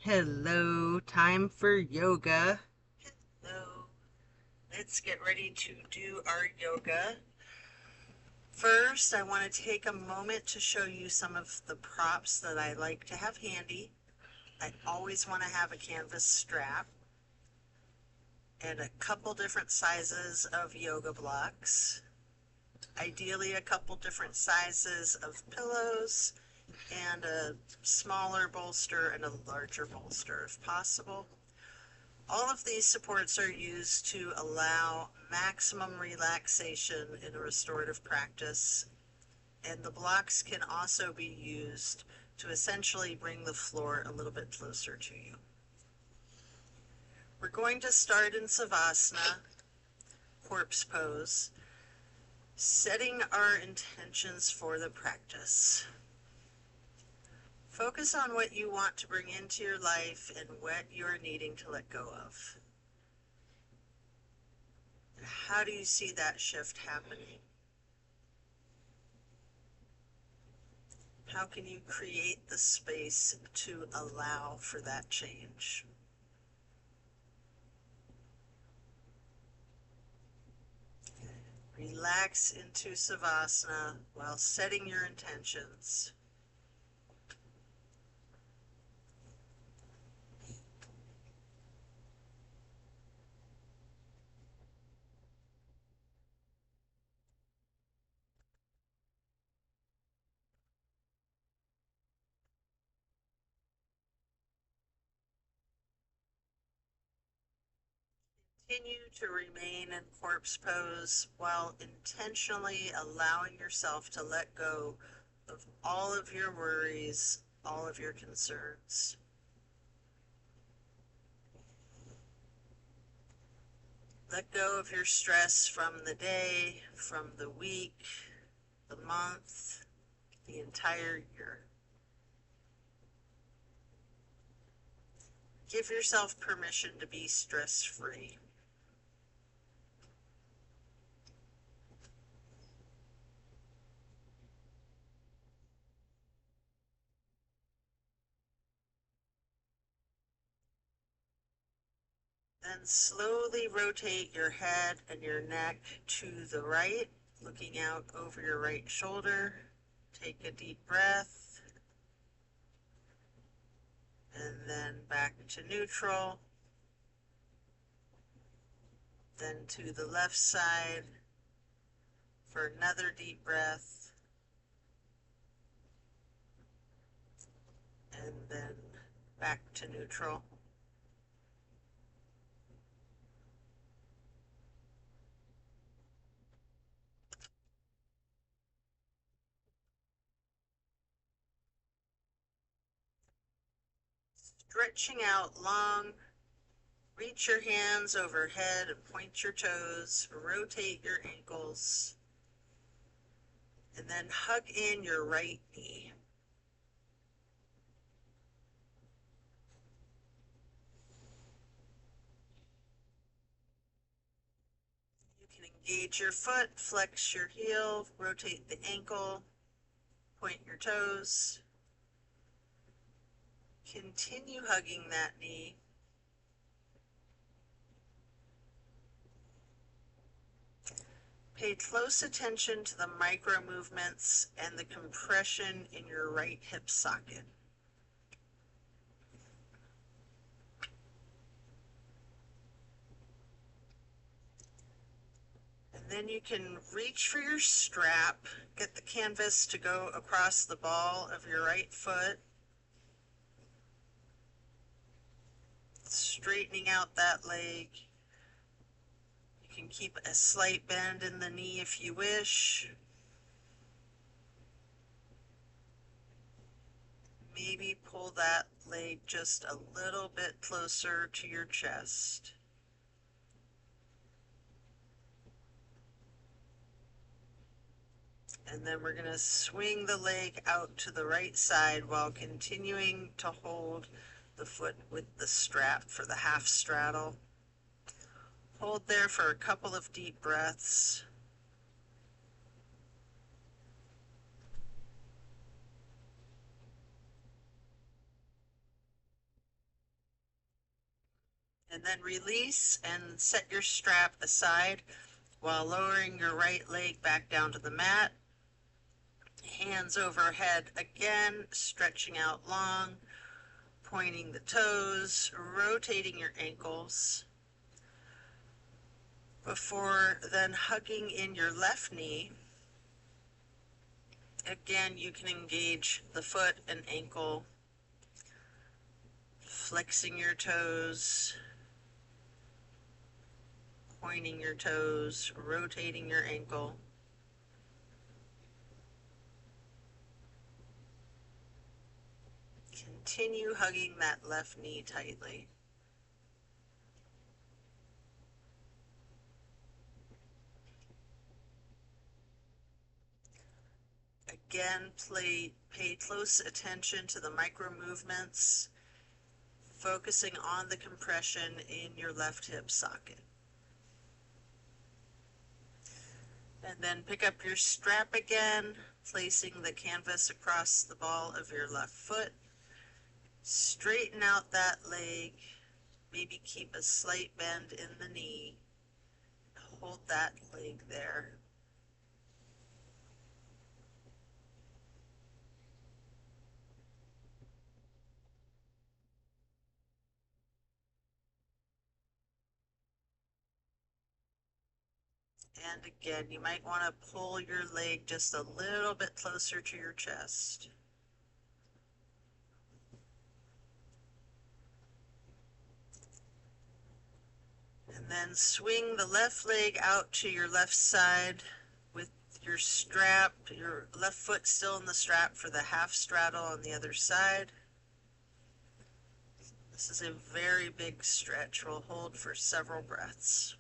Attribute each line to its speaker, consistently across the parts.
Speaker 1: Hello, time for yoga. Hello. Let's get ready to do our yoga. First, I want to take a moment to show you some of the props that I like to have handy. I always want to have a canvas strap and a couple different sizes of yoga blocks. Ideally, a couple different sizes of pillows and a smaller bolster and a larger bolster if possible. All of these supports are used to allow maximum relaxation in a restorative practice, and the blocks can also be used to essentially bring the floor a little bit closer to you. We're going to start in Savasana, corpse pose, setting our intentions for the practice. Focus on what you want to bring into your life and what you're needing to let go of. How do you see that shift happening? How can you create the space to allow for that change? Relax into Savasana while setting your intentions. Continue to remain in corpse pose while intentionally allowing yourself to let go of all of your worries, all of your concerns. Let go of your stress from the day, from the week, the month, the entire year. Give yourself permission to be stress-free. Then slowly rotate your head and your neck to the right, looking out over your right shoulder. Take a deep breath. And then back to neutral. Then to the left side for another deep breath. And then back to neutral. Stretching out long, reach your hands overhead and point your toes, rotate your ankles, and then hug in your right knee. You can engage your foot, flex your heel, rotate the ankle, point your toes. Continue hugging that knee. Pay close attention to the micro movements and the compression in your right hip socket. And then you can reach for your strap, get the canvas to go across the ball of your right foot, straightening out that leg. You can keep a slight bend in the knee if you wish. Maybe pull that leg just a little bit closer to your chest. And then we're going to swing the leg out to the right side while continuing to hold the foot with the strap for the half straddle. Hold there for a couple of deep breaths. And then release and set your strap aside while lowering your right leg back down to the mat. Hands overhead again, stretching out long, pointing the toes, rotating your ankles, before then hugging in your left knee. Again, you can engage the foot and ankle, flexing your toes, pointing your toes, rotating your ankle. Continue hugging that left knee tightly. Again, pay close attention to the micro movements, focusing on the compression in your left hip socket. And then pick up your strap again, placing the canvas across the ball of your left foot. Straighten out that leg, maybe keep a slight bend in the knee. Hold that leg there. And again, you might want to pull your leg just a little bit closer to your chest. And then swing the left leg out to your left side with your strap, your left foot still in the strap for the half straddle on the other side. This is a very big stretch. We'll hold for several breaths.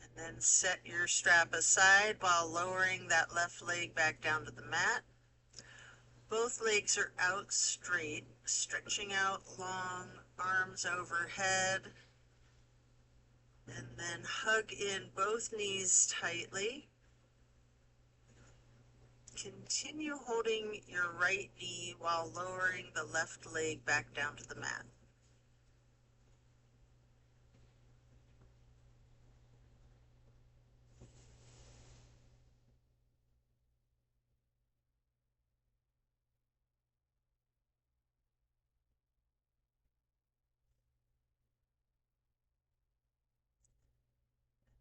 Speaker 1: And then set your strap aside while lowering that left leg back down to the mat. Both legs are out straight, stretching out long, arms overhead. And then hug in both knees tightly. Continue holding your right knee while lowering the left leg back down to the mat.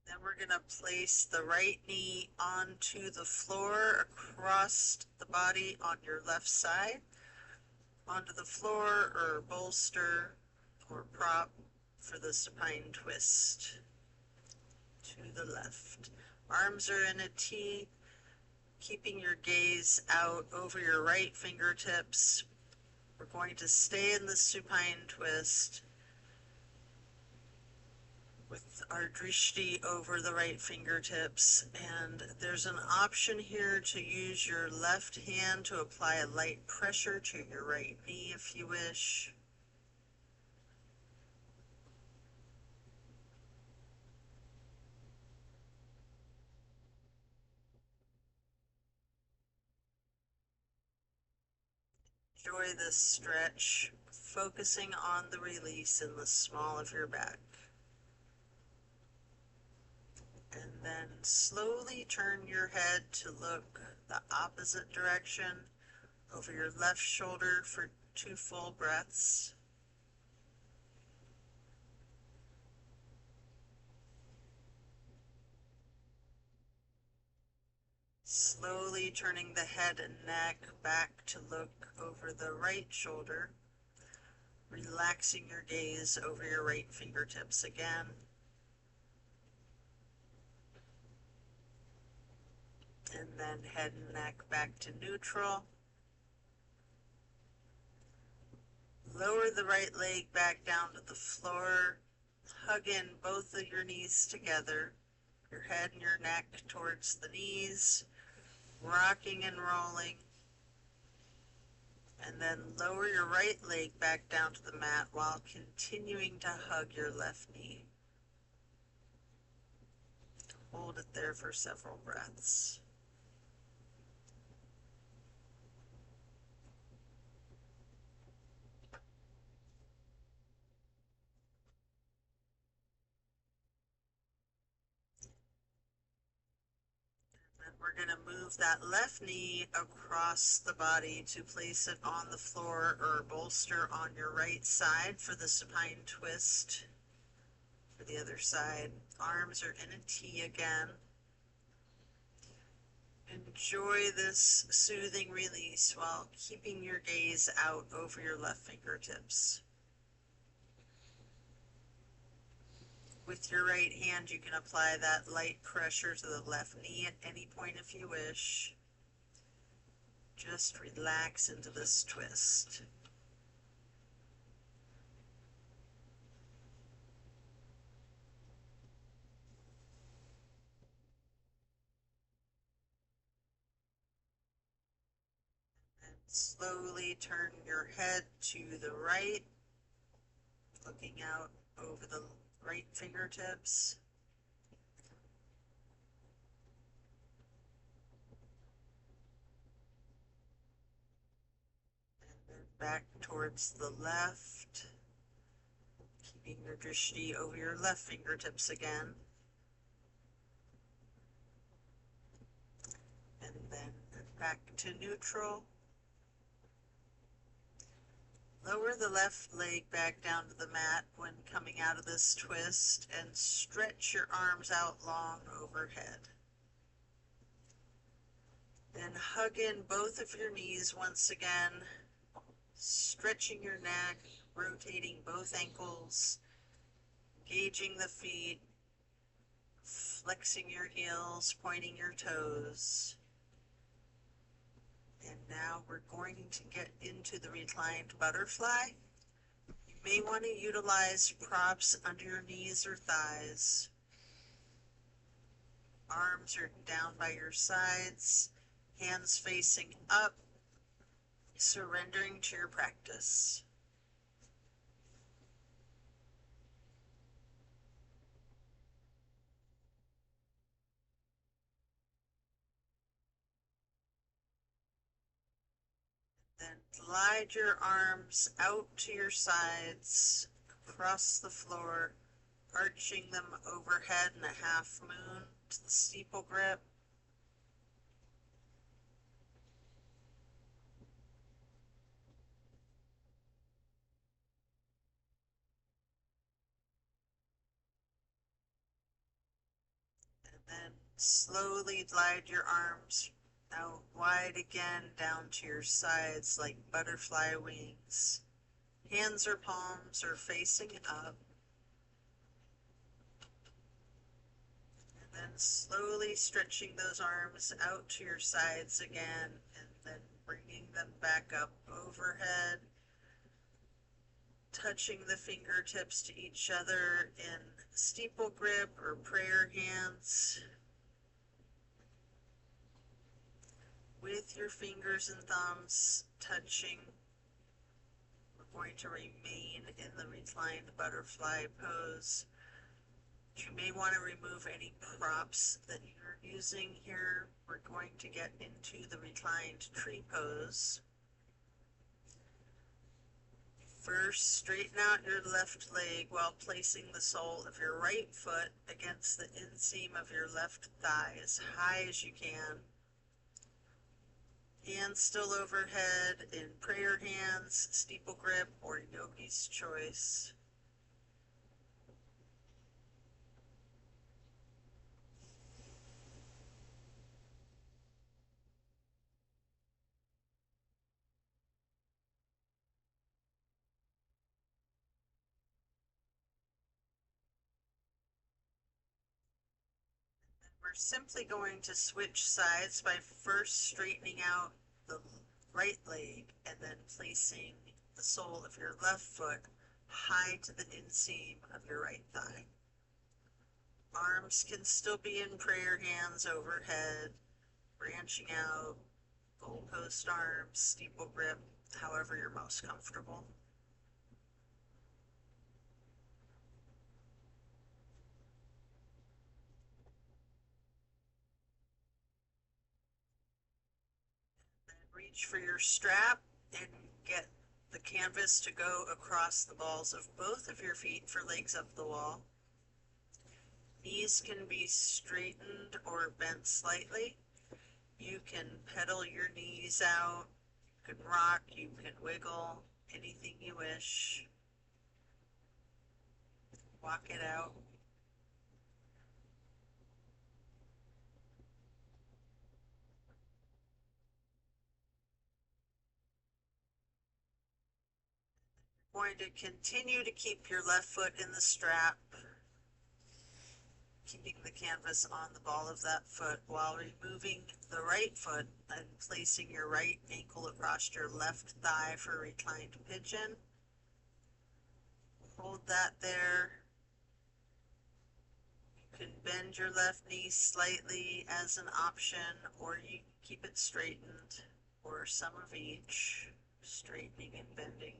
Speaker 1: Then we're going to place the right knee onto the floor across the body on your left side, onto the floor or bolster or prop for the supine twist to the left. Arms are in a T, keeping your gaze out over your right fingertips. We're going to stay in the supine twist with our drishti over the right fingertips, and there's an option here to use your left hand to apply a light pressure to your right knee if you wish. Enjoy this stretch, focusing on the release in the small of your back. And then slowly turn your head to look the opposite direction over your left shoulder for 2 full breaths. Slowly turning the head and neck back to look over the right shoulder, relaxing your gaze over your right fingertips again. And then head and neck back to neutral. Lower the right leg back down to the floor. Hug in both of your knees together, your head and your neck towards the knees, rocking and rolling. And then lower your right leg back down to the mat while continuing to hug your left knee. Hold it there for several breaths. We're going to move that left knee across the body to place it on the floor or bolster on your right side for the supine twist. For the other side, arms are in a T again. Enjoy this soothing release while keeping your gaze out over your left fingertips. With your right hand, you can apply that light pressure to the left knee at any point if you wish. Just relax into this twist. And slowly turn your head to the right, looking out over the right fingertips. And then back towards the left, keeping your drishti over your left fingertips again. And then back to neutral. Lower the left leg back down to the mat when coming out of this twist and stretch your arms out long overhead. Then hug in both of your knees once again, stretching your neck, rotating both ankles, engaging the feet, flexing your heels, pointing your toes. And now we're going to get into the reclined butterfly. You may want to utilize props under your knees or thighs. Arms are down by your sides, hands facing up, surrendering to your practice. Then glide your arms out to your sides, across the floor, arching them overhead in a half moon to the steeple grip. And then slowly glide your arms out wide again down to your sides like butterfly wings. Hands or palms are facing up. And then slowly stretching those arms out to your sides again and then bringing them back up overhead, touching the fingertips to each other in steeple grip or prayer hands. With your fingers and thumbs touching, we're going to remain in the reclined butterfly pose. You may want to remove any props that you're using here. We're going to get into the reclined tree pose. First, straighten out your left leg while placing the sole of your right foot against the inseam of your left thigh as high as you can. Hands still overhead in prayer hands, steeple grip, or yogi's choice. We're simply going to switch sides by first straightening out the right leg and then placing the sole of your left foot high to the inseam of your right thigh. Arms can still be in prayer hands overhead, branching out, goalpost arms, steeple grip, however you're most comfortable. Then reach for your strap and get the canvas to go across the balls of both of your feet for legs up the wall. Knees can be straightened or bent slightly. You can pedal your knees out, you can rock, you can wiggle, anything you wish. Walk it out. Going to continue to keep your left foot in the strap, keeping the canvas on the ball of that foot while removing the right foot and placing your right ankle across your left thigh for reclined pigeon. Hold that there. You can bend your left knee slightly as an option, or you can keep it straightened, or some of each, straightening and bending.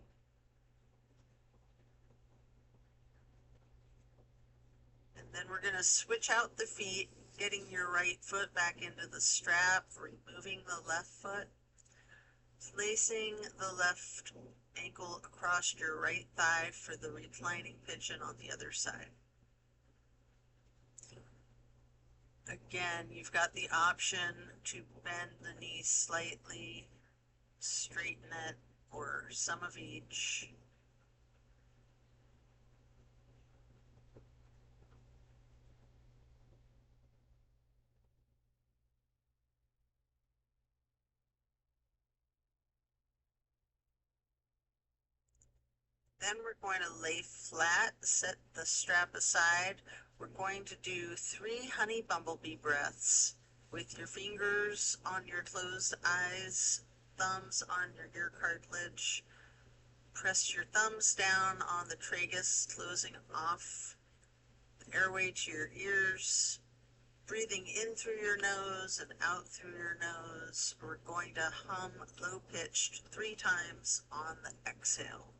Speaker 1: And then we're going to switch out the feet, getting your right foot back into the strap, removing the left foot, placing the left ankle across your right thigh for the reclining pigeon on the other side. Again, you've got the option to bend the knee slightly, straighten it, or some of each. Then we're going to lay flat, set the strap aside. We're going to do 3 honey bumblebee breaths with your fingers on your closed eyes, thumbs on your ear cartilage. Press your thumbs down on the tragus, closing off the airway to your ears. Breathing in through your nose and out through your nose. We're going to hum low-pitched 3 times on the exhale.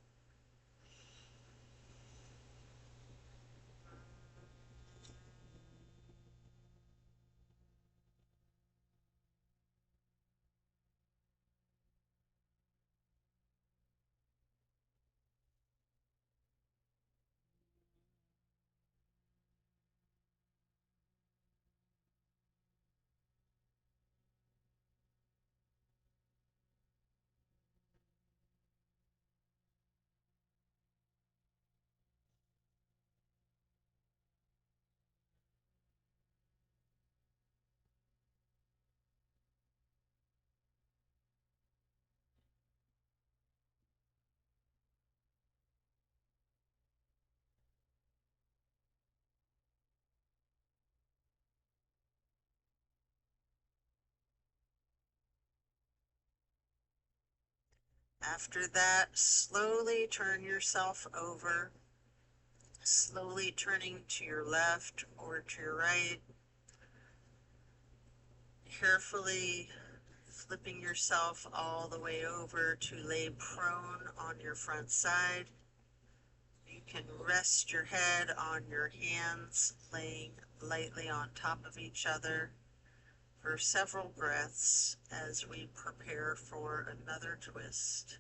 Speaker 1: After that, slowly turn yourself over, slowly turning to your left or to your right, carefully flipping yourself all the way over to lay prone on your front side. You can rest your head on your hands, laying lightly on top of each other for several breaths as we prepare for another twist.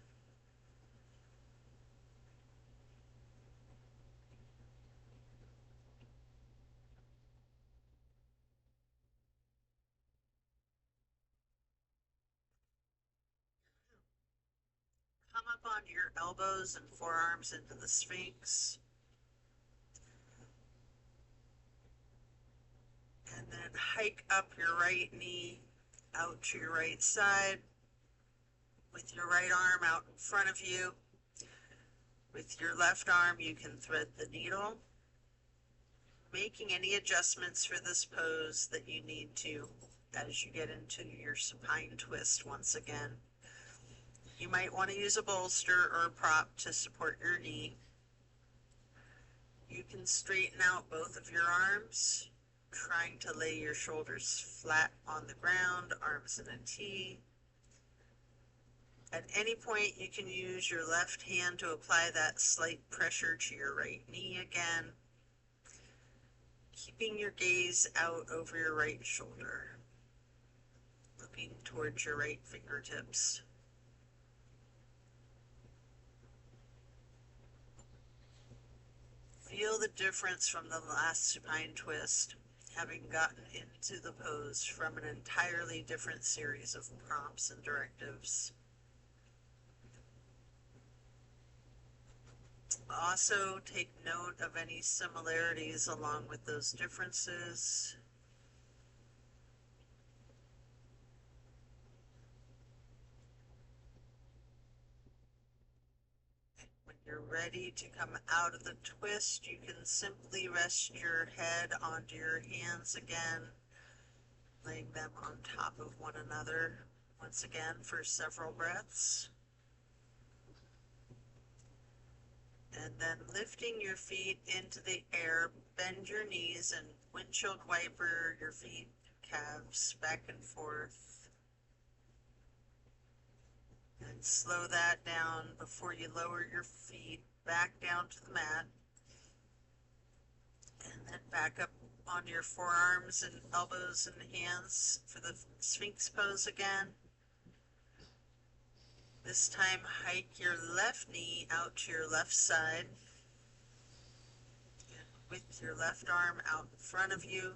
Speaker 1: Come up onto your elbows and forearms into the Sphinx. And then hike up your right knee out to your right side with your right arm out in front of you. With your left arm, you can thread the needle, making any adjustments for this pose that you need to as you get into your supine twist once again. You might want to use a bolster or a prop to support your knee. You can straighten out both of your arms, trying to lay your shoulders flat on the ground, arms in a T. At any point, you can use your left hand to apply that slight pressure to your right knee again, keeping your gaze out over your right shoulder, looking towards your right fingertips. Feel the difference from the last supine twist having gotten into the pose from an entirely different series of prompts and directives. Also, take note of any similarities along with those differences. When you're ready to come out of the twist, you can simply rest your head onto your hands again, laying them on top of one another once again for several breaths. And then lifting your feet into the air, bend your knees and windshield wiper your feet, calves back and forth. And slow that down before you lower your feet back down to the mat. And then back up on your forearms and elbows and hands for the Sphinx pose again. This time, hike your left knee out to your left side. And with your left arm out in front of you,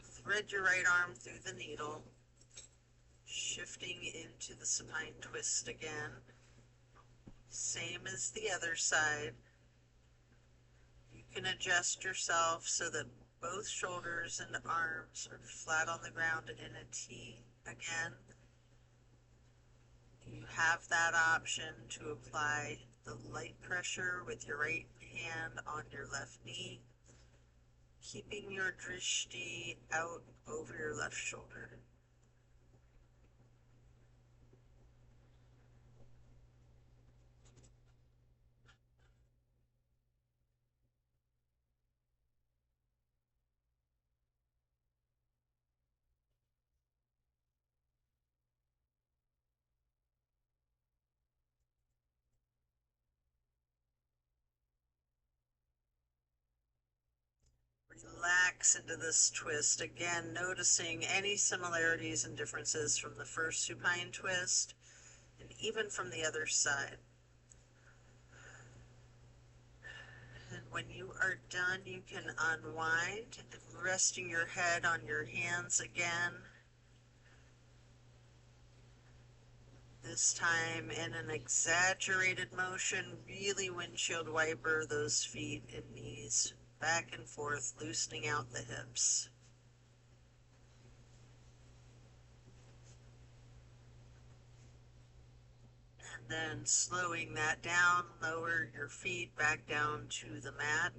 Speaker 1: thread your right arm through the needle, shifting into the supine twist again. Same as the other side. You can adjust yourself so that both shoulders and arms are flat on the ground in a T again. You have that option to apply the light pressure with your right hand on your left knee, keeping your drishti out over your left shoulder. Relax into this twist, again noticing any similarities and differences from the first supine twist and even from the other side. And when you are done, you can unwind, resting your head on your hands again. This time in an exaggerated motion, really windshield wiper those feet and knees back and forth, loosening out the hips. And then slowing that down, lower your feet back down to the mat.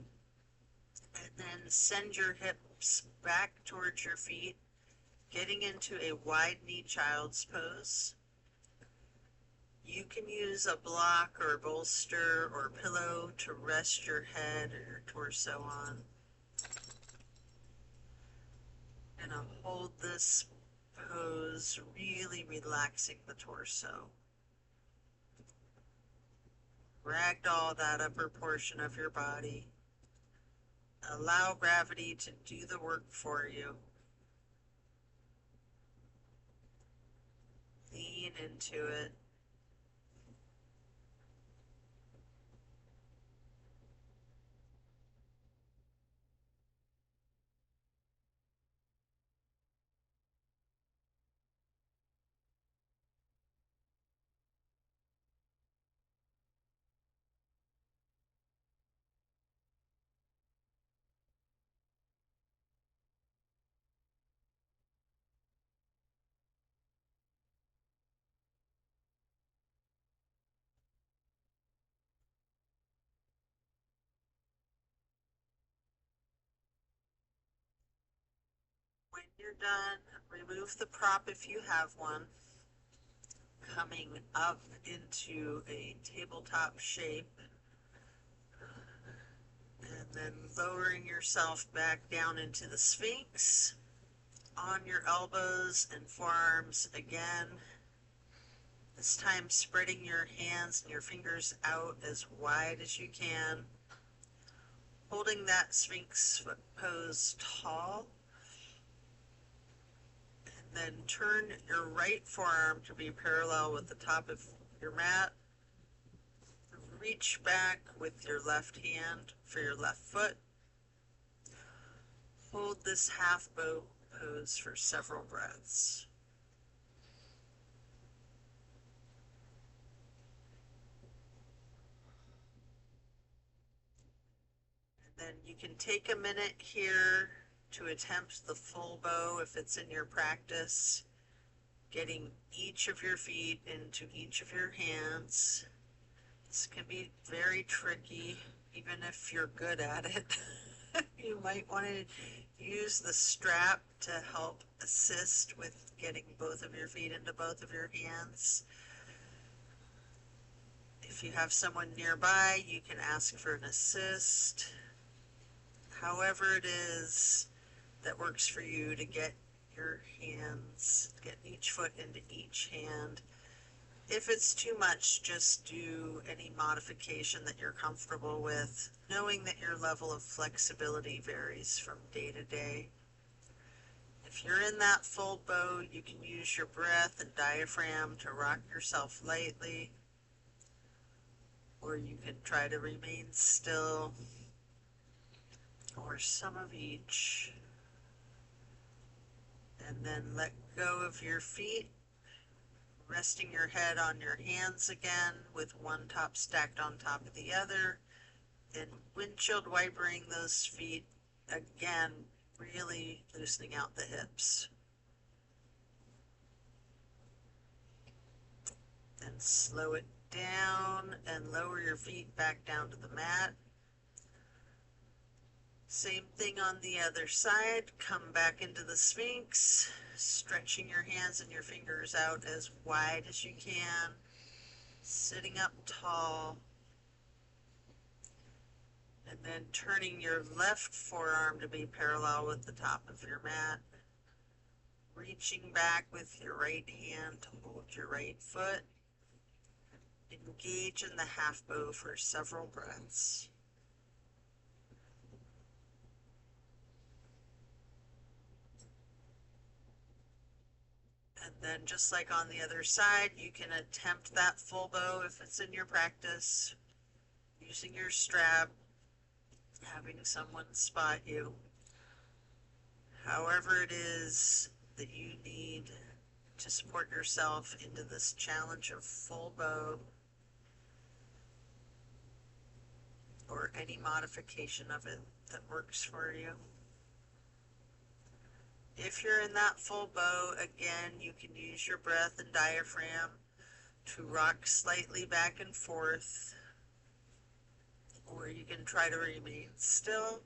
Speaker 1: And then send your hips back towards your feet, getting into a wide knee child's pose. You can use a block or a bolster or pillow to rest your head or your torso on. And I'll hold this pose, really relaxing the torso. Ragdoll that upper portion of your body. Allow gravity to do the work for you. Lean into it. When you're done, remove the prop if you have one, coming up into a tabletop shape, and then lowering yourself back down into the Sphinx, on your elbows and forearms again, this time spreading your hands and your fingers out as wide as you can, holding that Sphinx pose tall. Then turn your right forearm to be parallel with the top of your mat. Reach back with your left hand for your left foot. Hold this half bow pose for several breaths. And then you can take a minute here to attempt the full bow if it's in your practice, getting each of your feet into each of your hands. This can be very tricky, even if you're good at it. You might want to use the strap to help assist with getting both of your feet into both of your hands. If you have someone nearby, you can ask for an assist. However it is that works for you to get your hands, get each foot into each hand. If it's too much, just do any modification that you're comfortable with, knowing that your level of flexibility varies from day to day. If you're in that full bow, you can use your breath and diaphragm to rock yourself lightly, or you can try to remain still, or some of each. And then let go of your feet, resting your head on your hands again with one top stacked on top of the other, and windshield wipering those feet again, really loosening out the hips. Then slow it down and lower your feet back down to the mat. Same thing on the other side. Come back into the Sphinx, stretching your hands and your fingers out as wide as you can, sitting up tall, and then turning your left forearm to be parallel with the top of your mat, reaching back with your right hand to hold your right foot. Engage in the half bow for several breaths. And then just like on the other side, you can attempt that full bow if it's in your practice, using your strap, having someone spot you. However it is that you need to support yourself into this challenge of full bow, or any modification of it that works for you. If you're in that full bow, again, you can use your breath and diaphragm to rock slightly back and forth, or you can try to remain still,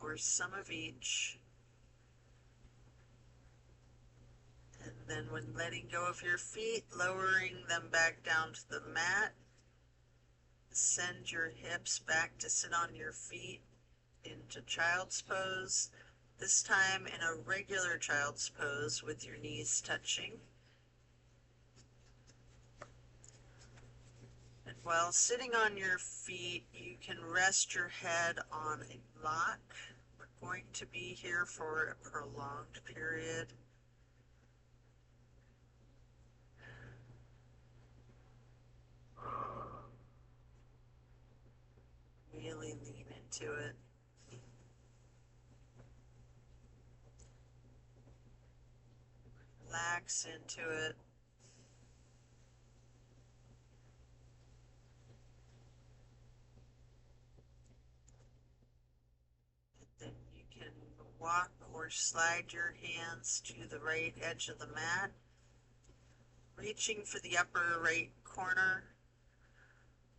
Speaker 1: or some of each. And then when letting go of your feet, lowering them back down to the mat, send your hips back to sit on your feet into child's pose, this time in a regular child's pose with your knees touching. And while sitting on your feet, you can rest your head on a block. We're going to be here for a prolonged period. Really lean into it. Relax into it. And then you can walk or slide your hands to the right edge of the mat, reaching for the upper right corner.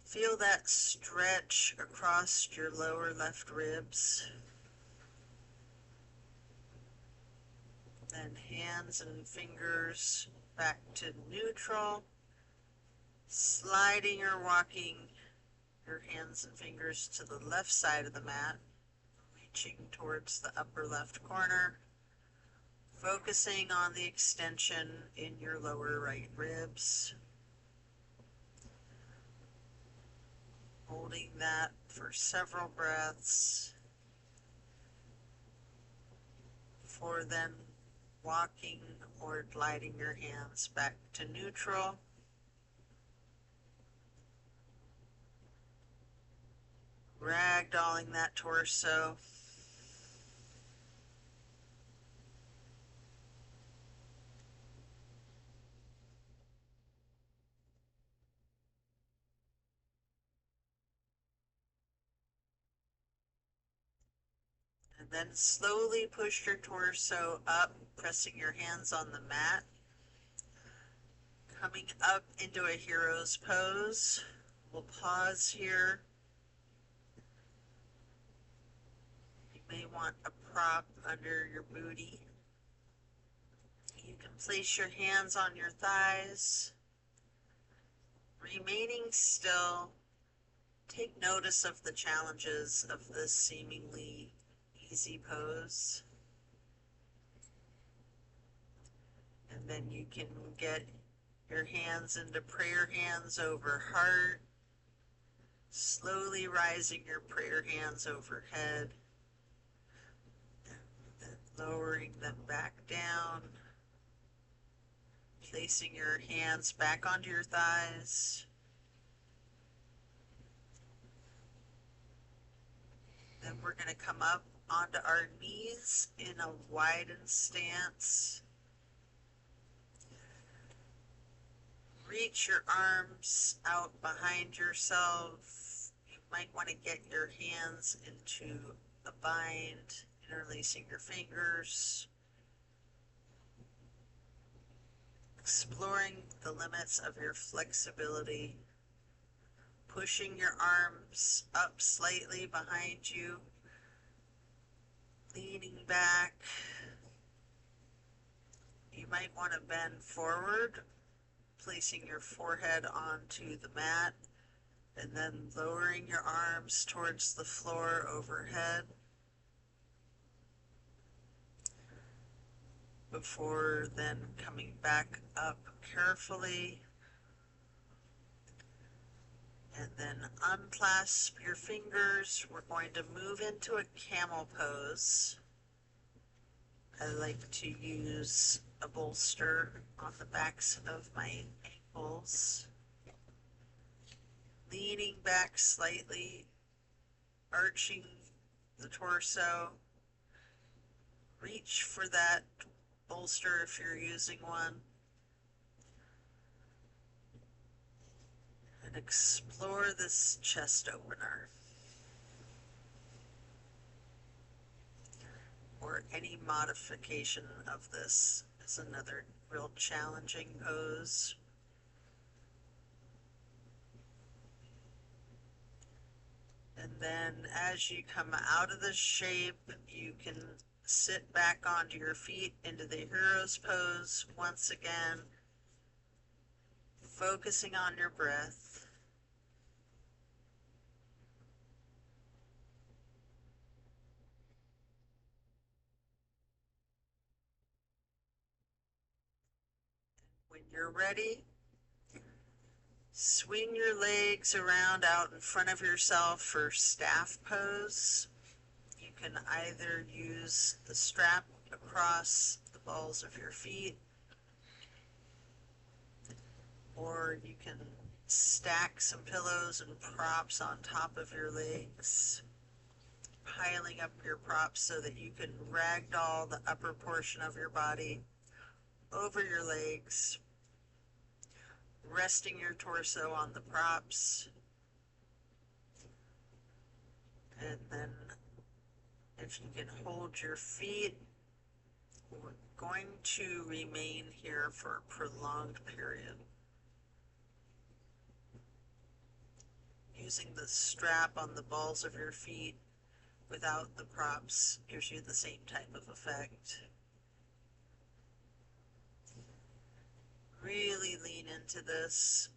Speaker 1: Feel that stretch across your lower left ribs. Then hands and fingers back to neutral, sliding or walking your hands and fingers to the left side of the mat, reaching towards the upper left corner, focusing on the extension in your lower right ribs. Holding that for several breaths, before then walking or gliding your hands back to neutral. Ragdolling that torso. And then slowly push your torso up, pressing your hands on the mat. Coming up into a hero's pose. We'll pause here. You may want a prop under your booty. You can place your hands on your thighs. Remaining still, take notice of the challenges of this seemingly easy pose. And then you can get your hands into prayer hands over heart, slowly rising your prayer hands overhead, then lowering them back down, placing your hands back onto your thighs. Then we're going to come up onto our knees in a widened stance. Reach your arms out behind yourself. You might want to get your hands into a bind, interlacing your fingers. Exploring the limits of your flexibility. Pushing your arms up slightly behind you. Leaning back. You might want to bend forward, placing your forehead onto the mat, and then lowering your arms towards the floor overhead before then coming back up carefully, and then unclasp your fingers. We're going to move into a camel pose. I like to use a bolster on the backs of my ankles. Leaning back slightly, arching the torso. Reach for that bolster if you're using one. And explore this chest opener. Or any modification of this is another real challenging pose. And then as you come out of this shape, you can sit back onto your feet into the hero's pose once again, focusing on your breath. When you're ready, swing your legs around out in front of yourself for staff pose. You can either use the strap across the balls of your feet, or you can stack some pillows and props on top of your legs, piling up your props so that you can ragdoll the upper portion of your body over your legs, resting your torso on the props. And then if you can hold your feet, we're going to remain here for a prolonged period. Using the strap on the balls of your feet without the props gives you the same type of effect. Really lean into this.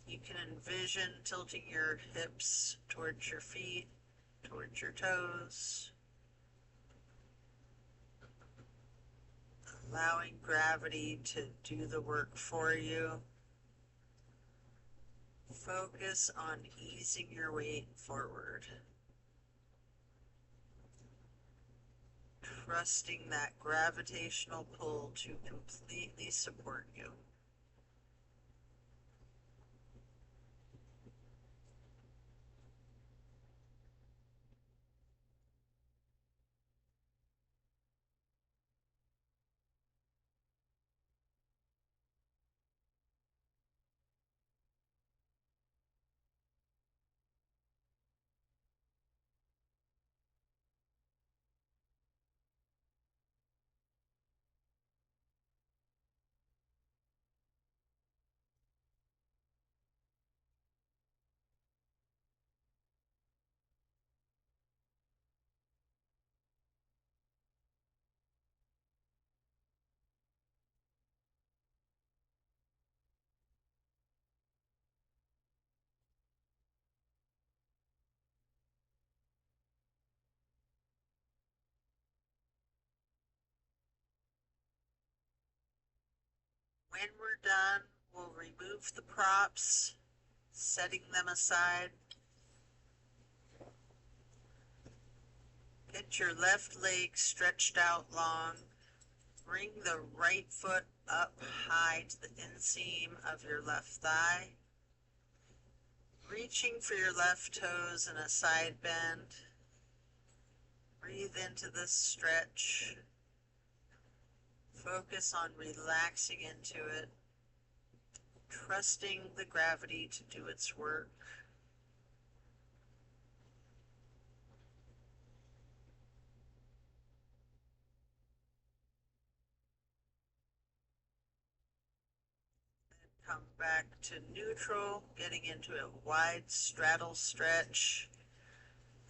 Speaker 1: You can envision tilting your hips towards your feet, towards your toes, allowing gravity to do the work for you. Focus on easing your weight forward. Trusting that gravitational pull to completely support you. When we're done, we'll remove the props, setting them aside. Get your left leg stretched out long. Bring the right foot up high to the inseam of your left thigh. Reaching for your left toes in a side bend. Breathe into this stretch. Focus on relaxing into it, trusting the gravity to do its work. Then come back to neutral, getting into a wide straddle stretch.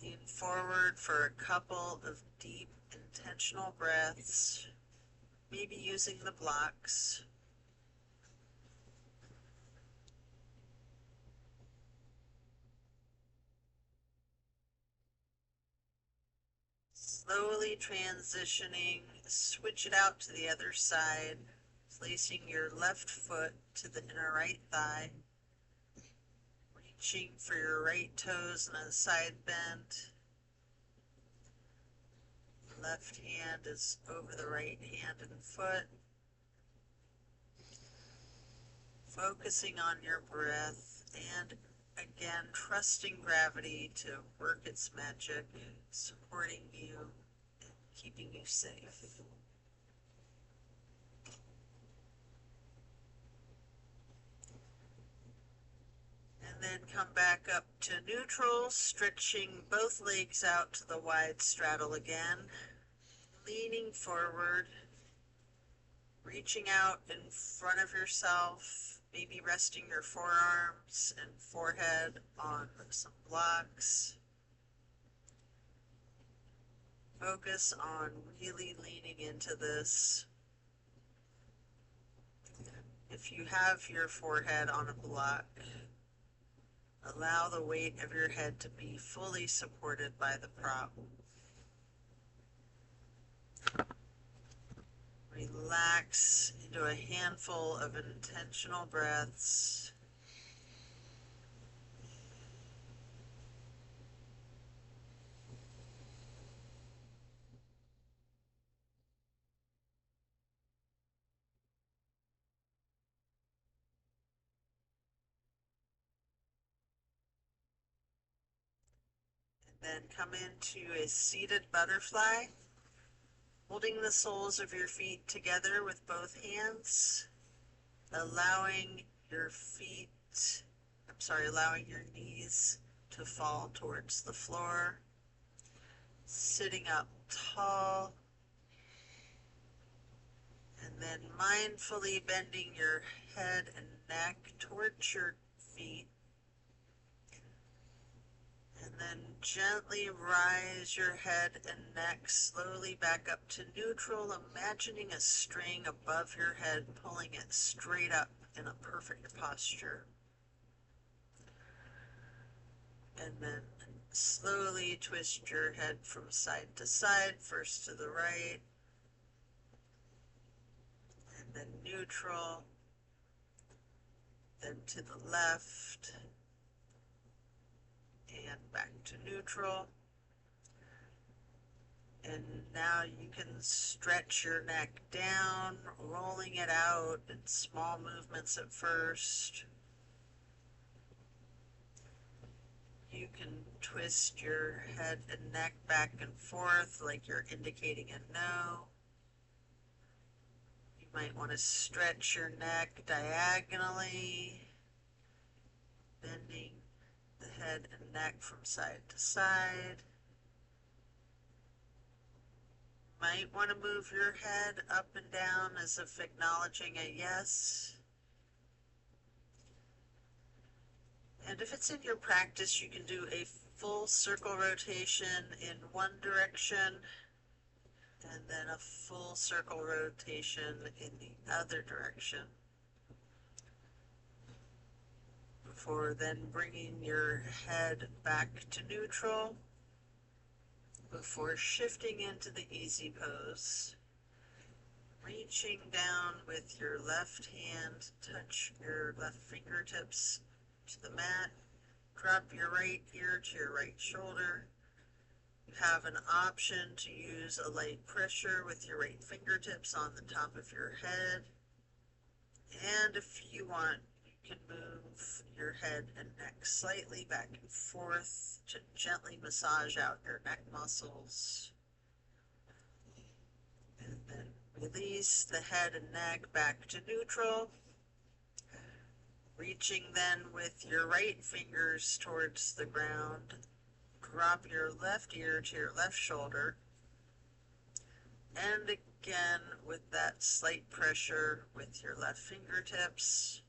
Speaker 1: Lean forward for a couple of deep, intentional breaths, maybe using the blocks. Slowly transitioning, switch it out to the other side, placing your left foot to the inner right thigh, reaching for your right toes in a side bend. Left hand is over the right hand and foot. Focusing on your breath and again trusting gravity to work its magic, supporting you and keeping you safe. And then come back up to neutral, stretching both legs out to the wide straddle again, leaning forward, reaching out in front of yourself, maybe resting your forearms and forehead on some blocks. Focus on really leaning into this. If you have your forehead on a block, allow the weight of your head to be fully supported by the prop. Relax into a handful of intentional breaths. Then come into a seated butterfly, holding the soles of your feet together with both hands, allowing your knees to fall towards the floor, sitting up tall, and then mindfully bending your head and neck towards your feet. And then gently rise your head and neck slowly back up to neutral, imagining a string above your head, pulling it straight up in a perfect posture. And then slowly twist your head from side to side, first to the right, and then neutral, then to the left, and back to neutral. And now you can stretch your neck down, rolling it out in small movements at first. You can twist your head and neck back and forth like you're indicating a no. You might want to stretch your neck diagonally, bending the head and neck from side to side. Might want to move your head up and down as if acknowledging a yes. And if it's in your practice, you can do a full circle rotation in one direction and then a full circle rotation in the other direction, before then bringing your head back to neutral, before shifting into the easy pose. Reaching down with your left hand, touch your left fingertips to the mat. Drop your right ear to your right shoulder. You have an option to use a light pressure with your right fingertips on the top of your head. And if you want, you can move your head and neck slightly back and forth to gently massage out your neck muscles. And then release the head and neck back to neutral. Reaching then with your right fingers towards the ground. Drop your left ear to your left shoulder. And again, with that slight pressure with your left fingertips.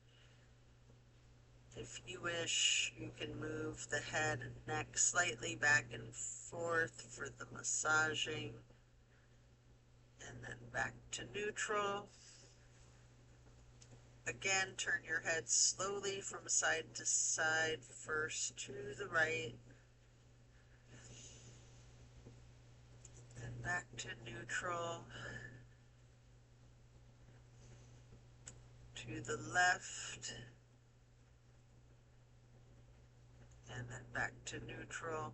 Speaker 1: If you wish, you can move the head and neck slightly back and forth for the massaging. And then back to neutral. Again, turn your head slowly from side to side, first to the right, then back to neutral, to the left, and then back to neutral.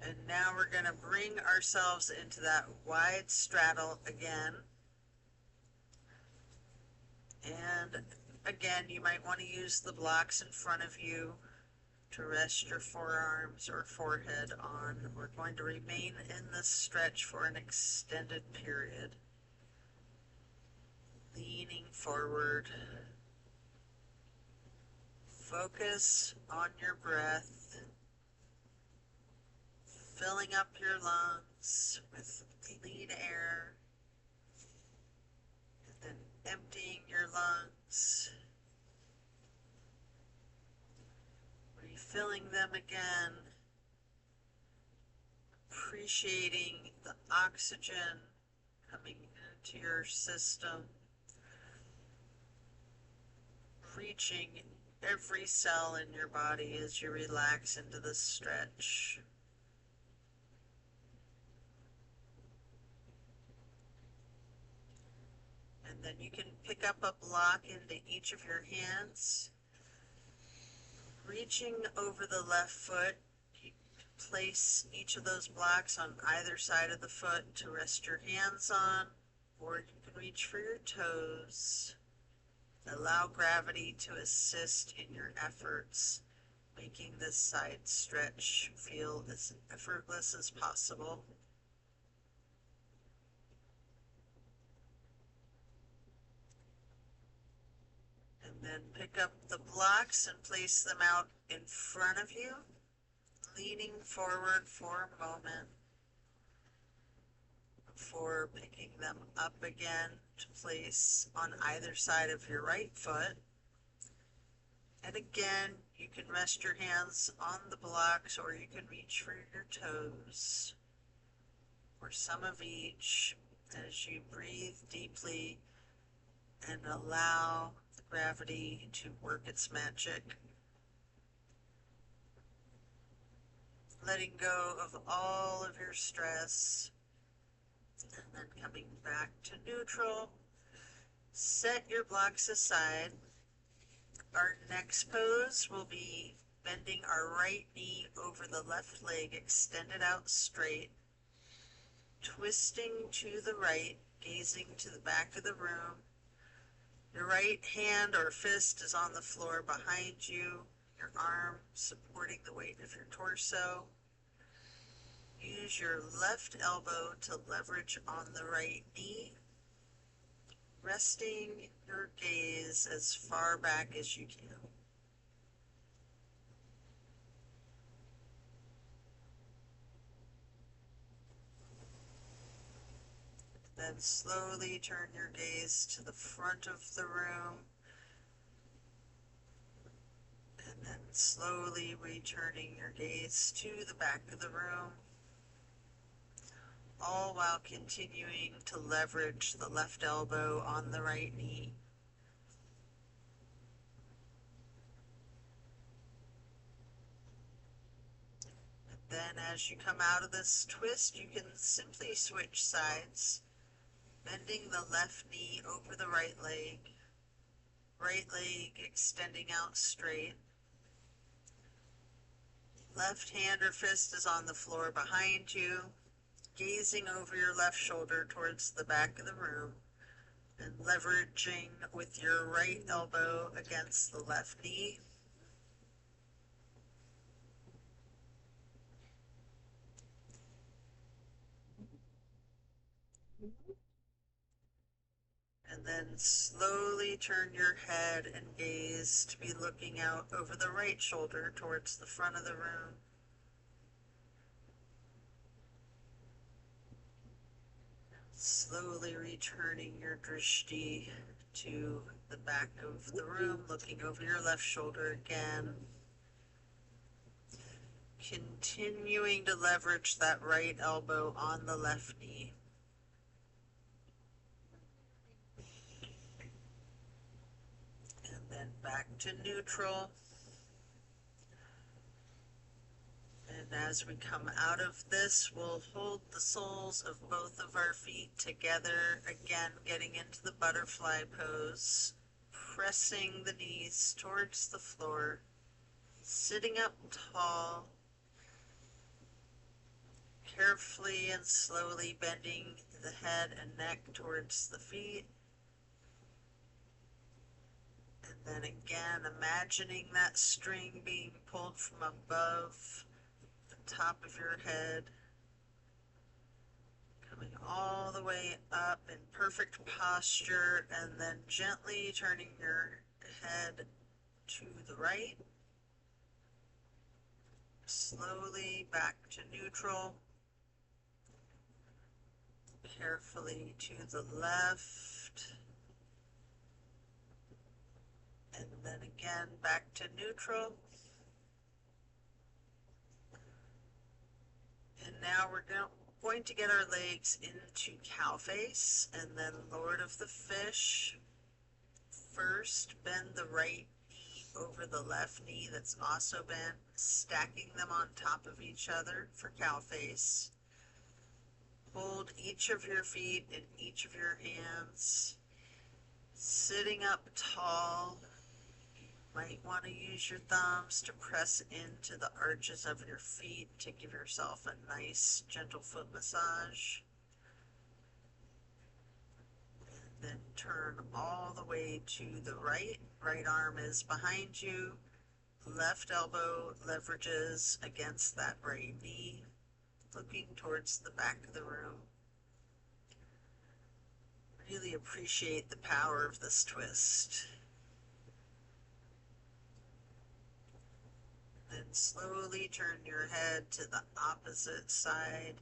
Speaker 1: And now we're going to bring ourselves into that wide straddle again. And again, you might want to use the blocks in front of you to rest your forearms or forehead on. We're going to remain in this stretch for an extended period. Leaning forward. Focus on your breath. Filling up your lungs with clean air, and then emptying your lungs, refilling them again, appreciating the oxygen coming into your system, reaching every cell in your body as you relax into this stretch. And then you can pick up a block into each of your hands. Reaching over the left foot, you can place each of those blocks on either side of the foot to rest your hands on, or you can reach for your toes. Allow gravity to assist in your efforts, making this side stretch feel as effortless as possible. And then pick up the blocks and place them out in front of you, leaning forward for a moment before picking them up again to place on either side of your right foot. And again, you can rest your hands on the blocks, or you can reach for your toes, or some of each, as you breathe deeply and allow the gravity to work its magic. Letting go of all of your stress, and then coming back to neutral. Set your blocks aside. Our next pose will be bending our right knee over the left leg, extended out straight, twisting to the right, gazing to the back of the room. Your right hand or fist is on the floor behind you, your arm supporting the weight of your torso. Use your left elbow to leverage on the right knee, resting your gaze as far back as you can. Then slowly turn your gaze to the front of the room, and then slowly returning your gaze to the back of the room, all while continuing to leverage the left elbow on the right knee. Then as you come out of this twist, you can simply switch sides, bending the left knee over the right leg extending out straight. Left hand or fist is on the floor behind you, gazing over your left shoulder towards the back of the room and leveraging with your right elbow against the left knee. And then slowly turn your head and gaze to be looking out over the right shoulder towards the front of the room. Slowly returning your drishti to the back of the room, looking over your left shoulder again. Continuing to leverage that right elbow on the left knee. And then back to neutral. And as we come out of this, we'll hold the soles of both of our feet together, again getting into the butterfly pose, pressing the knees towards the floor, sitting up tall, carefully and slowly bending the head and neck towards the feet. And then again, imagining that string being pulled from above the top of your head, coming all the way up in perfect posture, and then gently turning your head to the right, slowly back to neutral, carefully to the left, and then again back to neutral. And now we're going to get our legs into cow face and then Lord of the Fish. First, bend the right knee over the left knee that's also bent, stacking them on top of each other for cow face. Hold each of your feet in each of your hands, sitting up tall. You might want to use your thumbs to press into the arches of your feet to give yourself a nice gentle foot massage. And then turn all the way to the right. Right arm is behind you. Left elbow leverages against that right knee, looking towards the back of the room. Really appreciate the power of this twist. Then slowly turn your head to the opposite side,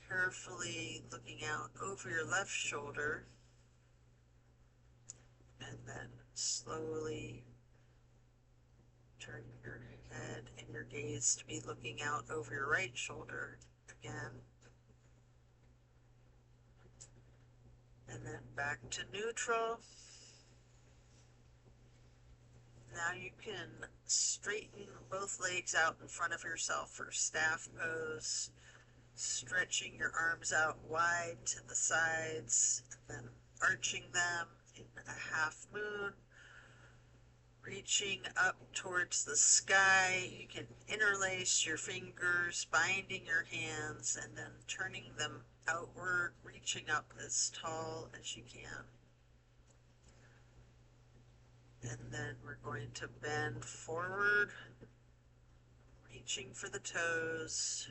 Speaker 1: carefully looking out over your left shoulder, and then slowly turn your head and your gaze to be looking out over your right shoulder again. And then back to neutral. Now you can straighten both legs out in front of yourself for staff pose, stretching your arms out wide to the sides, and then arching them in a half moon, reaching up towards the sky. You can interlace your fingers, binding your hands, and then turning them outward, reaching up as tall as you can. And then we're going to bend forward, reaching for the toes.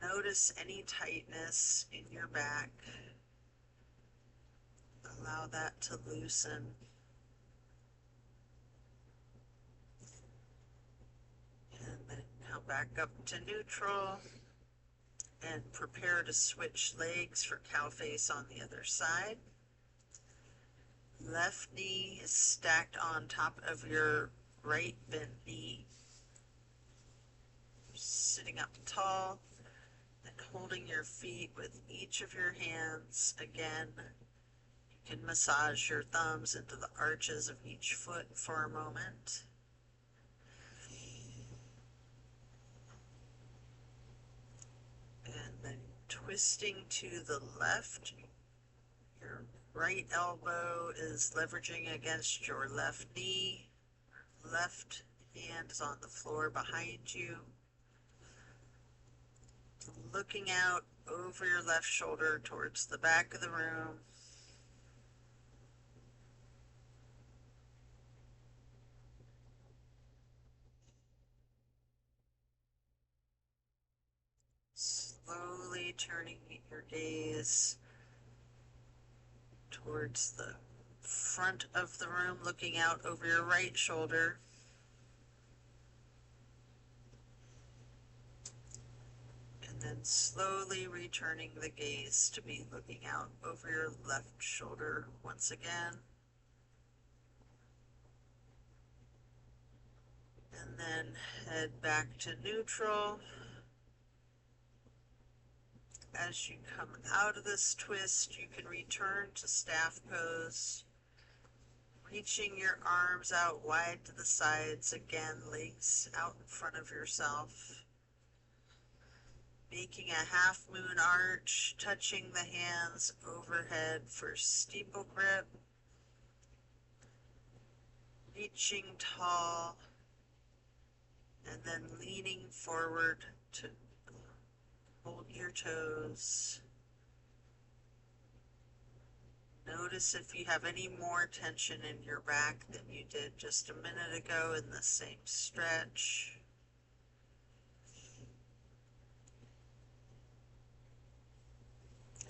Speaker 1: Notice any tightness in your back. Allow that to loosen. And then now back up to neutral and prepare to switch legs for cow face on the other side. Left knee is stacked on top of your right bent knee. Sitting up tall and holding your feet with each of your hands. Again, you can massage your thumbs into the arches of each foot for a moment. twisting to the left. Your right elbow is leveraging against your left knee. Left hand is on the floor behind you. Looking out over your left shoulder towards the back of the room. Slowly turning your gaze towards the front of the room, looking out over your right shoulder. And then slowly returning the gaze to be looking out over your left shoulder once again. And then head back to neutral. As you come out of this twist, you can return to staff pose, reaching your arms out wide to the sides, again, legs out in front of yourself. Making a half moon arch, touching the hands overhead for steeple grip. Reaching tall, and then leaning forward to hold your toes. Notice if you have any more tension in your back than you did just a minute ago in the same stretch.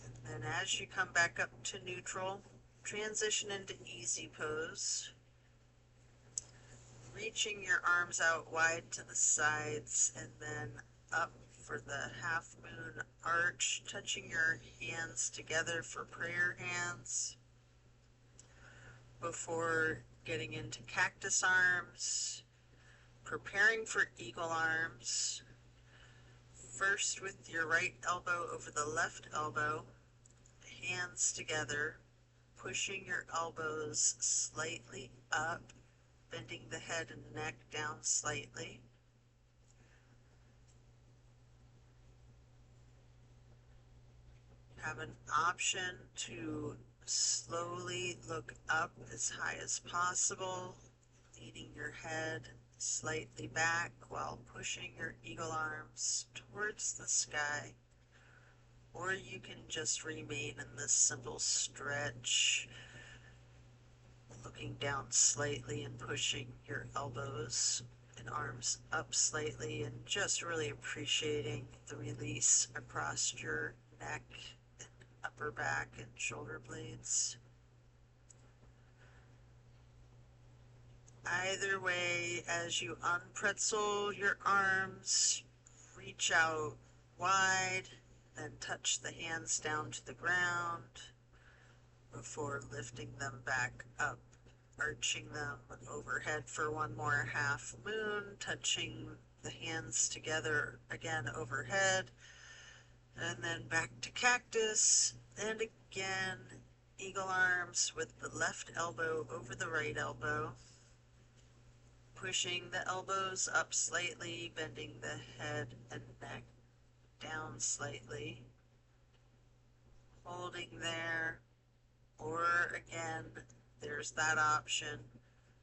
Speaker 1: And then as you come back up to neutral, transition into easy pose. Reaching your arms out wide to the sides and then up for the half moon arch, touching your hands together for prayer hands before getting into cactus arms, preparing for eagle arms. First with your right elbow over the left elbow, hands together, pushing your elbows slightly up, bending the head and neck down slightly. Have an option to slowly look up as high as possible, leaning your head slightly back while pushing your eagle arms towards the sky. Or you can just remain in this simple stretch, looking down slightly and pushing your elbows and arms up slightly and just really appreciating the release across your neck, upper back, and shoulder blades. Either way, as you unpretzel your arms, reach out wide, then touch the hands down to the ground before lifting them back up, arching them overhead for one more half moon, touching the hands together again overhead, and then back to cactus, and again eagle arms with the left elbow over the right elbow, pushing the elbows up slightly, bending the head and neck down slightly, holding there. Or again, there's that option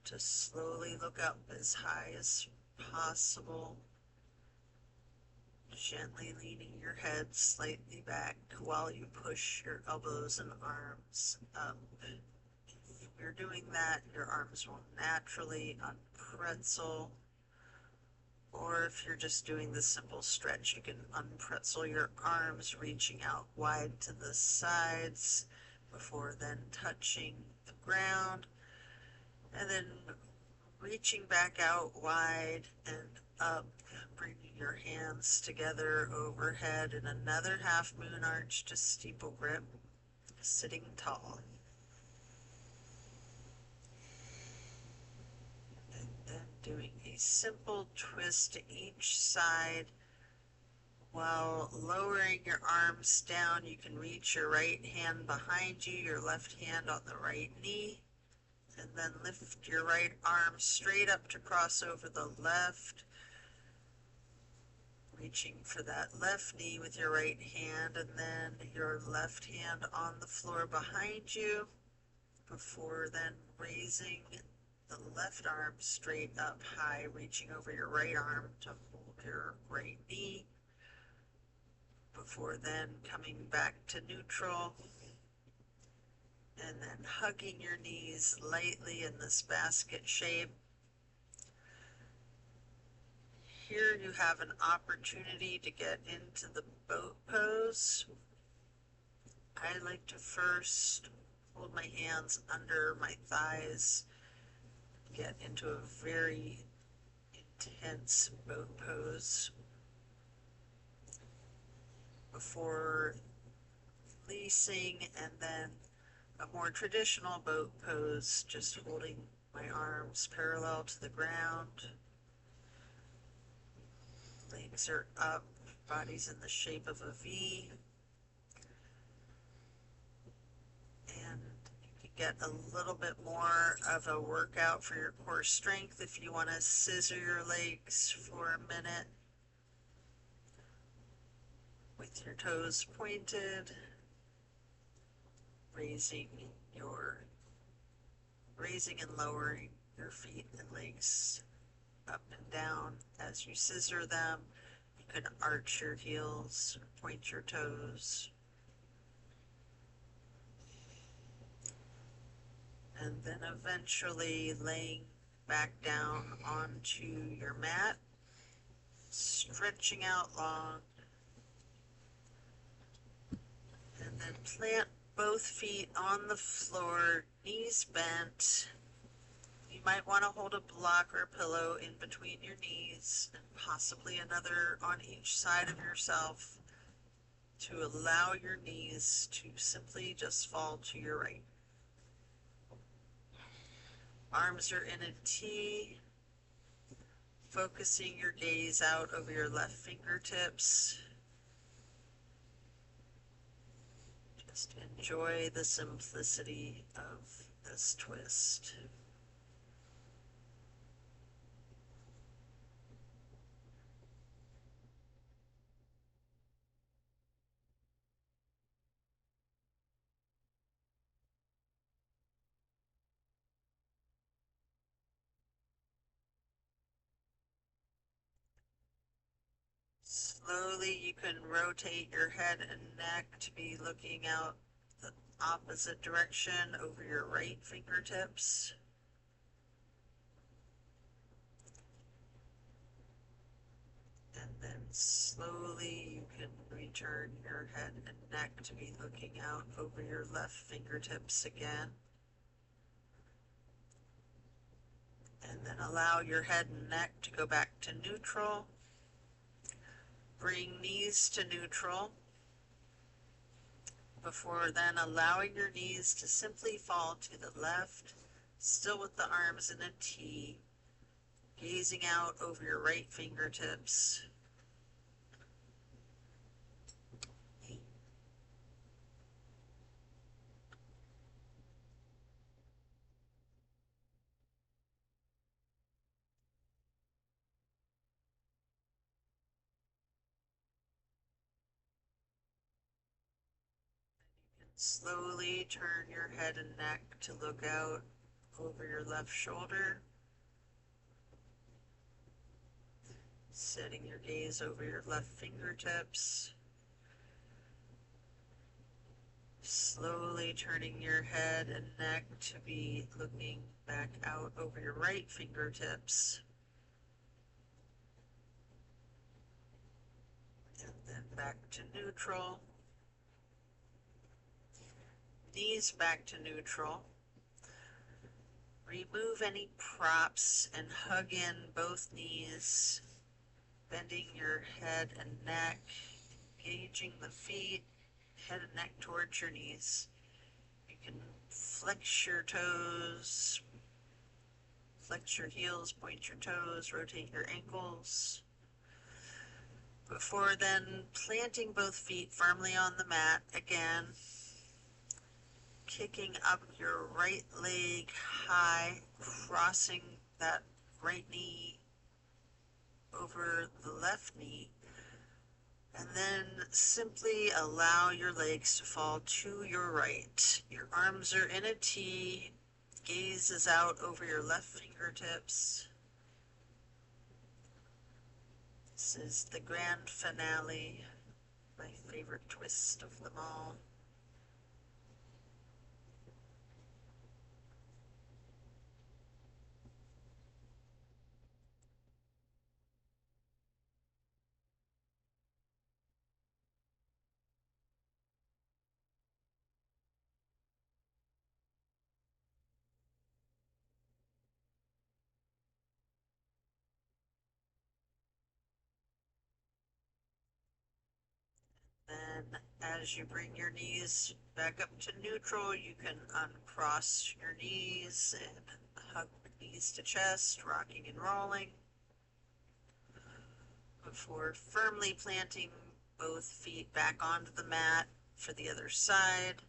Speaker 1: to slowly look up as high as possible, gently leaning your head slightly back while you push your elbows and arms up. If you're doing that, your arms will naturally unpretzel. Or if you're just doing the simple stretch, you can unpretzel your arms, reaching out wide to the sides before then touching the ground, and then reaching back out wide and up, bringing your hands together overhead in another half moon arch to steeple grip, sitting tall. And then doing a simple twist to each side. While lowering your arms down, you can reach your right hand behind you, your left hand on the right knee, and then lift your right arm straight up to cross over the left. Reaching for that left knee with your right hand, and then your left hand on the floor behind you, before then raising the left arm straight up high, reaching over your right arm to hold your right knee, before then coming back to neutral, and then hugging your knees lightly in this basket shape. Here you have an opportunity to get into the boat pose. I like to first hold my hands under my thighs, get into a very intense boat pose before releasing, and then a more traditional boat pose, just holding my arms parallel to the ground. Legs are up, body's in the shape of a V. And you can get a little bit more of a workout for your core strength if you want to scissor your legs for a minute with your toes pointed, raising and lowering your feet and legs up and down as you scissor them. You can arch your heels, point your toes. And then eventually laying back down onto your mat, stretching out long, and then plant both feet on the floor, knees bent. You might want to hold a block or a pillow in between your knees, and possibly another on each side of yourself, to allow your knees to simply just fall to your right. Arms are in a T, focusing your gaze out over your left fingertips. Just enjoy the simplicity of this twist. Slowly you can rotate your head and neck to be looking out the opposite direction over your right fingertips. And then slowly you can return your head and neck to be looking out over your left fingertips again. And then allow your head and neck to go back to neutral. Bring knees to neutral, before then allowing your knees to simply fall to the left, still with the arms in a T, gazing out over your right fingertips. Slowly turn your head and neck to look out over your left shoulder, setting your gaze over your left fingertips. Slowly turning your head and neck to be looking back out over your right fingertips. And then back to neutral. Knees back to neutral. Remove any props and hug in both knees, bending your head and neck, engaging the feet, head and neck towards your knees. You can flex your toes, flex your heels, point your toes, rotate your ankles. Before then, planting both feet firmly on the mat again. Kicking up your right leg high, crossing that right knee over the left knee, And then simply allow your legs to fall to your right. Your arms are in a T, gaze is out over your left fingertips. This is the grand finale, my favorite twist of them all. Then as you bring your knees back up to neutral, you can uncross your knees and hug knees to chest, rocking and rolling, before firmly planting both feet back onto the mat for the other side,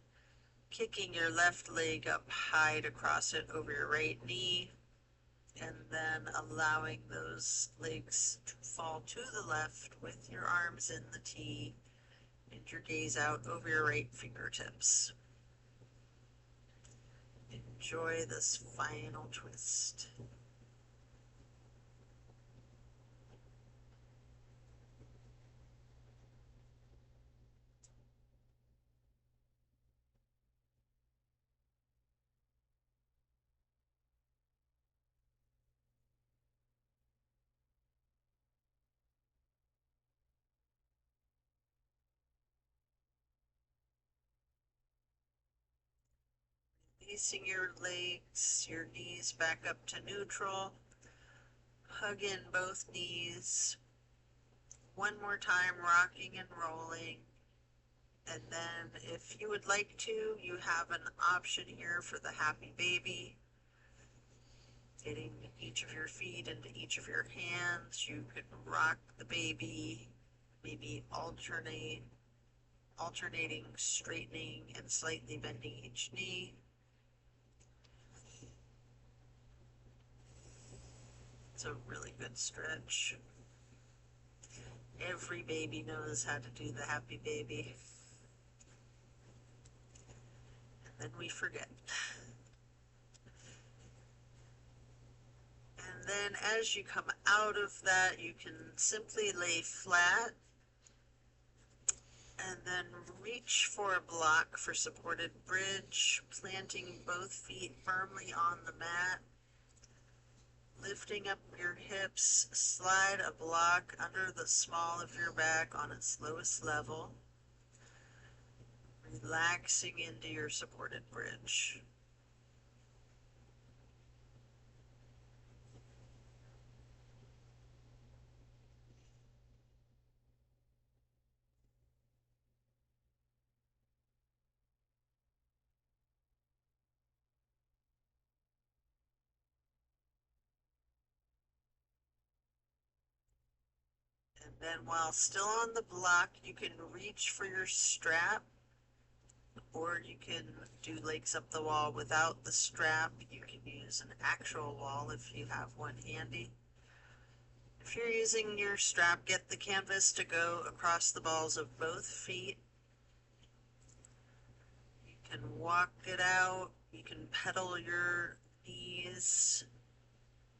Speaker 1: kicking your left leg up high to cross it over your right knee, and then allowing those legs to fall to the left with your arms in the T and your gaze out over your right fingertips. Enjoy this final twist. Releasing your legs, your knees back up to neutral. Hug in both knees. One more time, rocking and rolling. And then if you would like to, you have an option here for the happy baby. Getting each of your feet into each of your hands. You could rock the baby, maybe alternating, straightening, and slightly bending each knee. It's a really good stretch. Every baby knows how to do the happy baby. And then we forget. And then as you come out of that, you can simply lay flat and then reach for a block for supported bridge, planting both feet firmly on the mat. Lifting up your hips, slide a block under the small of your back on its lowest level. Relaxing into your supported bridge. And then while still on the block, you can reach for your strap, or you can do legs up the wall without the strap. You can use an actual wall if you have one handy. If you're using your strap, get the canvas to go across the balls of both feet. You can walk it out. You can pedal your knees,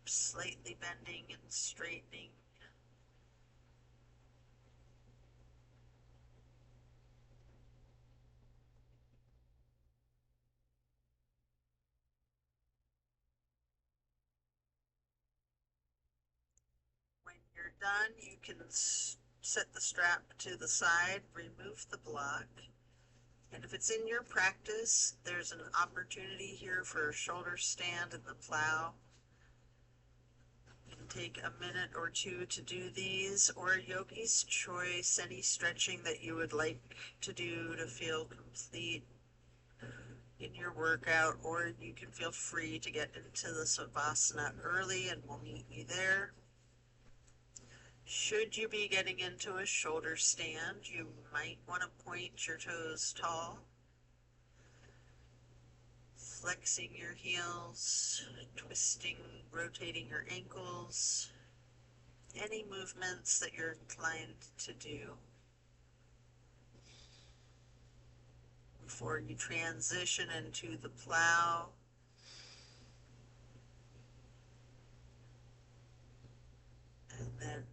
Speaker 1: slightly bending and straightening. When you're done, you can set the strap to the side, remove the block. And if it's in your practice, there's an opportunity here for a shoulder stand in the plow. You can take a minute or two to do these, or yogi's choice, any stretching that you would like to do to feel complete in your workout, or you can feel free to get into the Savasana early and we'll meet you there. Should you be getting into a shoulder stand, you might want to point your toes tall, flexing your heels, twisting, rotating your ankles, any movements that you're inclined to do. before you transition into the plow. And then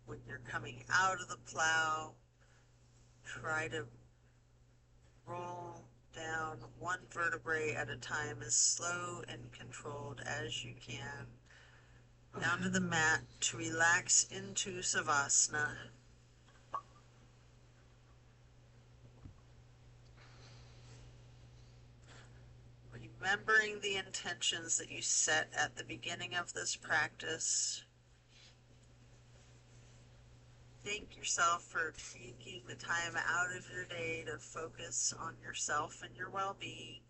Speaker 1: when you're coming out of the plow, try to roll down one vertebrae at a time as slow and controlled as you can, down to the mat to relax into Savasana. Remembering the intentions that you set at the beginning of this practice. Thank yourself for taking the time out of your day to focus on yourself and your well-being.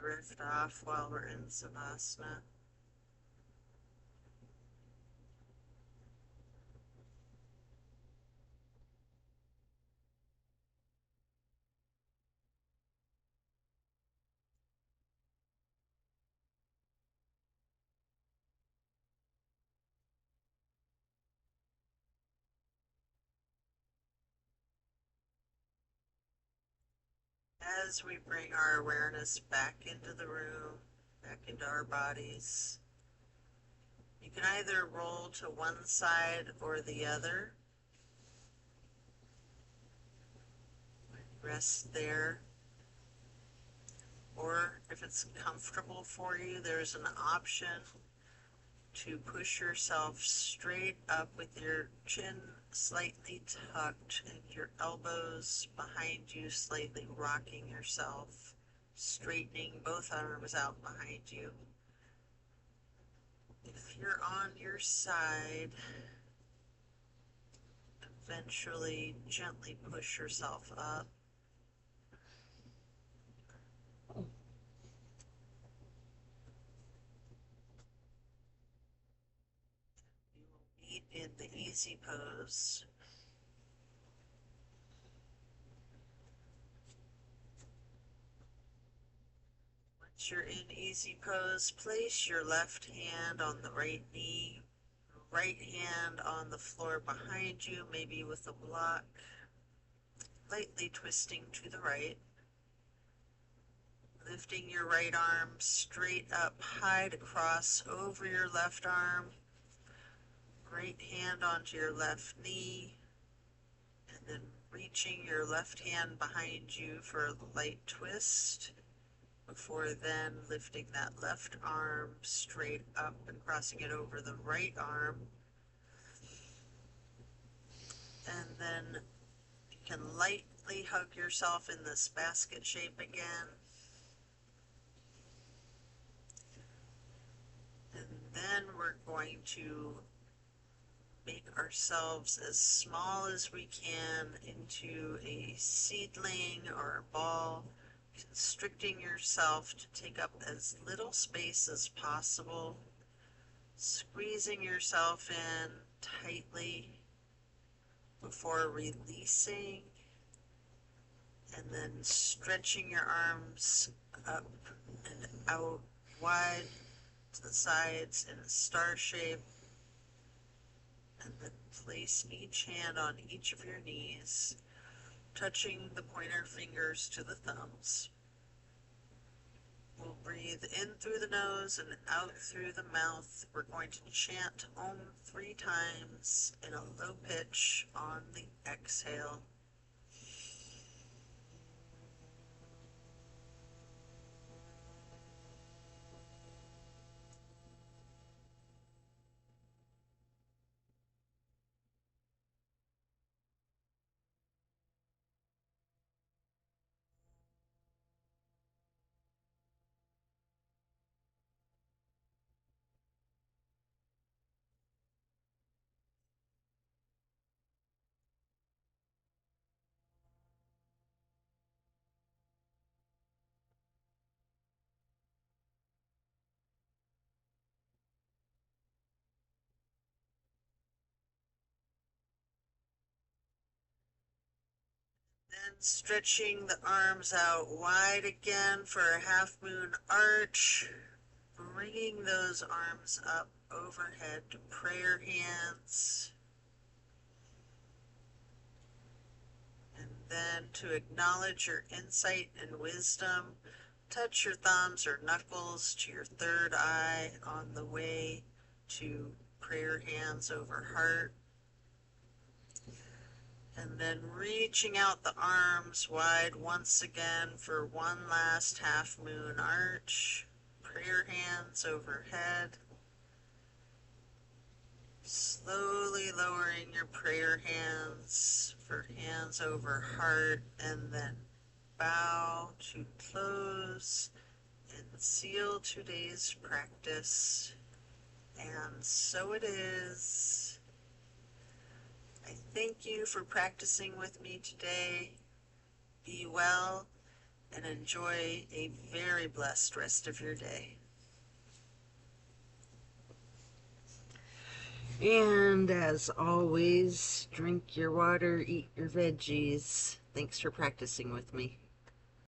Speaker 1: Drift off while we're in Savasana. As we bring our awareness back into the room, back into our bodies, you can either roll to one side or the other. Rest there. Or if it's comfortable for you, there's an option to push yourself straight up with your chin slightly tucked and your elbows behind you, slightly rocking yourself, straightening both arms out behind you. If you're on your side, eventually gently push yourself up. You will meet in the easy pose. Once you're in easy pose, place your left hand on the right knee, right hand on the floor behind you, maybe with a block, lightly twisting to the right. Lifting your right arm straight up high to cross over your left arm. Right hand onto your left knee. And then reaching your left hand behind you for a light twist. Before then lifting that left arm straight up and crossing it over the right arm. And then you can lightly hug yourself in this basket shape again. And then we're going to make ourselves as small as we can into a seedling or a ball, constricting yourself to take up as little space as possible, squeezing yourself in tightly before releasing, and then stretching your arms up and out wide to the sides in a star shape, and then place each hand on each of your knees, touching the pointer fingers to the thumbs. We'll breathe in through the nose and out through the mouth. We're going to chant Om 3 times in a low pitch on the exhale. Then stretching the arms out wide again for a half moon arch, bringing those arms up overhead to prayer hands. And then to acknowledge your insight and wisdom, touch your thumbs or knuckles to your third eye on the way to prayer hands over heart. And then reaching out the arms wide once again for one last half moon arch. Prayer hands overhead. Slowly lowering your prayer hands for hands over heart, and then bow to close and seal today's practice. And so it is. I thank you for practicing with me today. Be well and enjoy a very blessed rest of your day. And as always, drink your water, eat your veggies. Thanks for practicing with me.